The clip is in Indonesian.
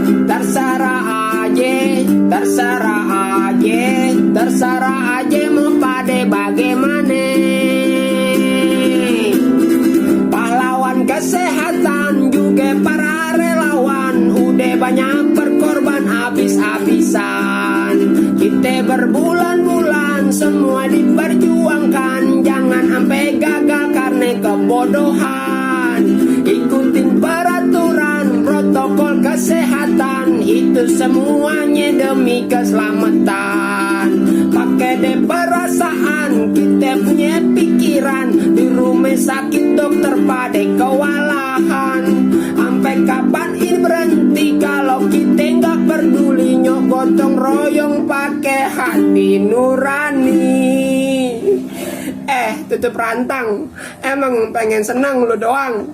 Terserah aja, terserah aja, terserah aja mau pade bagaimana. Pahlawan kesehatan juga para relawan udah banyak berkorban habis-habisan. Kita berbulan-bulan semua diperjuangkan, jangan sampai gagal karena kebodohan. Ikutin peraturan protokol kesehatan, itu semuanya demi keselamatan. Pakai deh perasaan, kita punya pikiran, di rumah sakit dokter pada kewalahan. Sampai kapan ini berhenti kalau kita nggak peduli, nyok gotong royong pakai hati nurani. Tutup rantang, emang pengen senang lu doang.